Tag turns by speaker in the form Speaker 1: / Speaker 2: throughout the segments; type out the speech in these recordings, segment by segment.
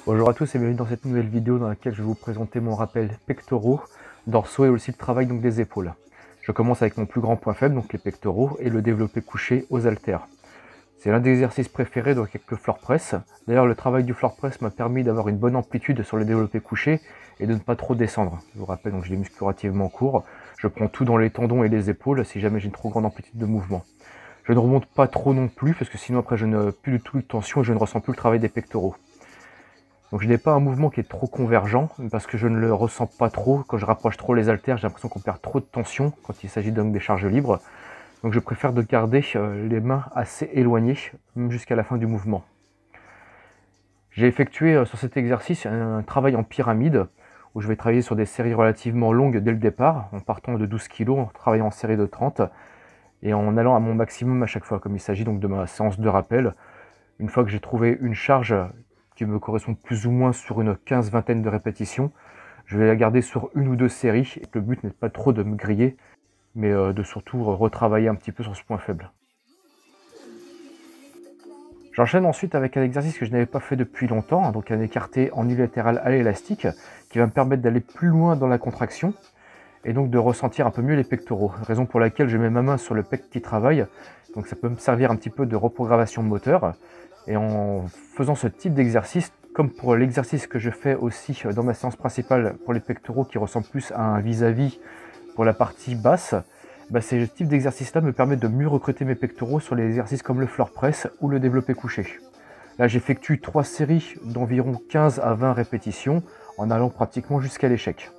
Speaker 1: Bonjour à tous et bienvenue dans cette nouvelle vidéo dans laquelle je vais vous présenter mon rappel pectoraux, dorsaux et aussi le travail donc des épaules. Je commence avec mon plus grand point faible, donc les pectoraux, et le développé couché aux haltères. C'est l'un des exercices préférés donc avec le floor press. D'ailleurs le travail du floor press m'a permis d'avoir une bonne amplitude sur le développé couché et de ne pas trop descendre. Je vous rappelle, donc j'ai les muscles relativement courts, je prends tout dans les tendons et les épaules si jamais j'ai une trop grande amplitude de mouvement. Je ne remonte pas trop non plus parce que sinon après je n'ai plus du tout de tension et je ne ressens plus le travail des pectoraux. Donc je n'ai pas un mouvement qui est trop convergent parce que je ne le ressens pas trop. Quand je rapproche trop les haltères, j'ai l'impression qu'on perd trop de tension quand il s'agit donc des charges libres. Donc je préfère de garder les mains assez éloignées jusqu'à la fin du mouvement. J'ai effectué sur cet exercice un travail en pyramide où je vais travailler sur des séries relativement longues dès le départ, en partant de 12 kg, en travaillant en série de 30 et en allant à mon maximum à chaque fois, comme il s'agit donc de ma séance de rappel. Une fois que j'ai trouvé une charge qui me correspond plus ou moins sur une vingtaine de répétitions, je vais la garder sur une ou deux séries. Et le but n'est pas trop de me griller, mais de surtout retravailler un petit peu sur ce point faible. J'enchaîne ensuite avec un exercice que je n'avais pas fait depuis longtemps, donc un écarté en unilatéral à l'élastique, qui va me permettre d'aller plus loin dans la contraction, et donc de ressentir un peu mieux les pectoraux. Raison pour laquelle je mets ma main sur le pec qui travaille, donc ça peut me servir un petit peu de reprogrammation moteur. Et en faisant ce type d'exercice, comme pour l'exercice que je fais aussi dans ma séance principale pour les pectoraux qui ressemble plus à un vis-à-vis pour la partie basse, ce type d'exercice-là me permet de mieux recruter mes pectoraux sur les exercices comme le floor press ou le développé couché. Là, j'effectue 3 séries d'environ 15 à 20 répétitions en allant pratiquement jusqu'à l'échec.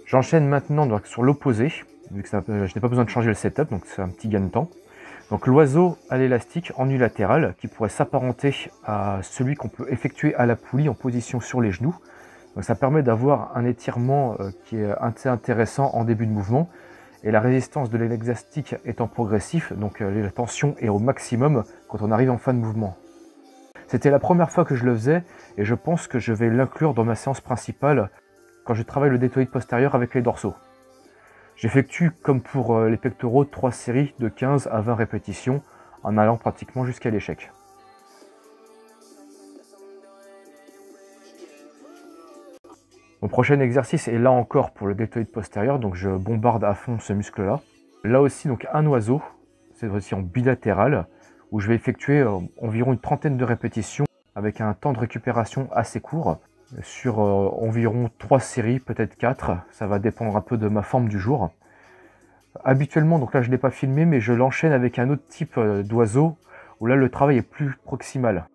Speaker 1: J'enchaîne maintenant donc sur l'opposé, vu que je n'ai pas besoin de changer le setup, donc c'est un petit gain de temps. Donc l'oiseau à l'élastique en unilatéral, qui pourrait s'apparenter à celui qu'on peut effectuer à la poulie en position sur les genoux. Donc ça permet d'avoir un étirement qui est assez intéressant en début de mouvement, et la résistance de l'élastique étant progressif, donc la tension est au maximum quand on arrive en fin de mouvement. C'était la première fois que je le faisais, et je pense que je vais l'inclure dans ma séance principale quand je travaille le deltoïde postérieur avec les dorsaux. J'effectue, comme pour les pectoraux, 3 séries de 15 à 20 répétitions en allant pratiquement jusqu'à l'échec. Mon prochain exercice est là encore pour le deltoïde postérieur, donc je bombarde à fond ce muscle-là. Là aussi, donc un oiseau, cette fois-ci en bilatéral, où je vais effectuer environ une trentaine de répétitions avec un temps de récupération assez court, sur environ 3 séries, peut-être 4, ça va dépendre un peu de ma forme du jour. Habituellement, donc là je ne l'ai pas filmé, mais je l'enchaîne avec un autre type d'oiseau, où là le travail est plus proximal.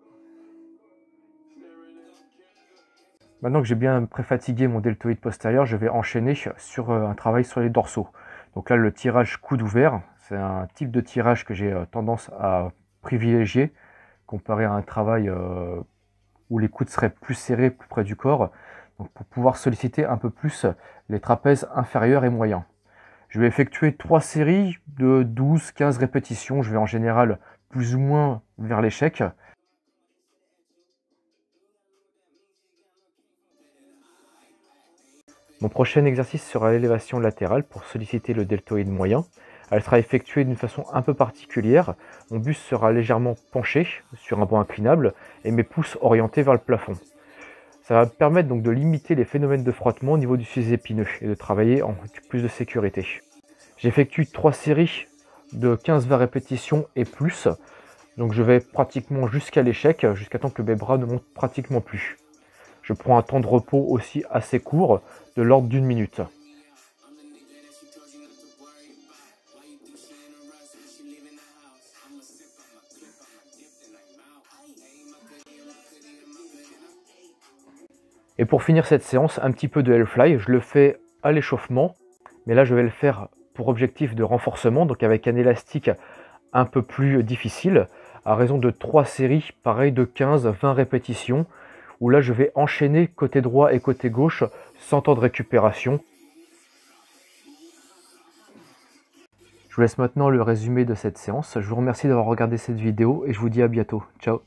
Speaker 1: Maintenant que j'ai bien préfatigué mon deltoïde postérieur, je vais enchaîner sur un travail sur les dorsaux. Donc là le tirage coude ouvert, c'est un type de tirage que j'ai tendance à privilégier, comparé à un travail où les coudes seraient plus serrés, plus près du corps, donc pour pouvoir solliciter un peu plus les trapèzes inférieurs et moyens. Je vais effectuer 3 séries de 12-15 répétitions, je vais en général plus ou moins vers l'échec. Mon prochain exercice sera l'élévation latérale pour solliciter le deltoïde moyen. Elle sera effectuée d'une façon un peu particulière. Mon buste sera légèrement penché sur un banc inclinable et mes pouces orientés vers le plafond. Ça va me permettre donc de limiter les phénomènes de frottement au niveau du sujet épineux et de travailler en plus de sécurité. J'effectue 3 séries de 15-20 répétitions et plus. Donc je vais pratiquement jusqu'à l'échec, jusqu'à temps que mes bras ne montent pratiquement plus. Je prends un temps de repos aussi assez court, de l'ordre d'1 minute. Et pour finir cette séance, un petit peu de Hellfly. Je le fais à l'échauffement, mais là je vais le faire pour objectif de renforcement, donc avec un élastique un peu plus difficile, à raison de 3 séries, pareil de 15-20 répétitions, où là je vais enchaîner côté droit et côté gauche sans temps de récupération. Je vous laisse maintenant le résumé de cette séance. Je vous remercie d'avoir regardé cette vidéo et je vous dis à bientôt. Ciao.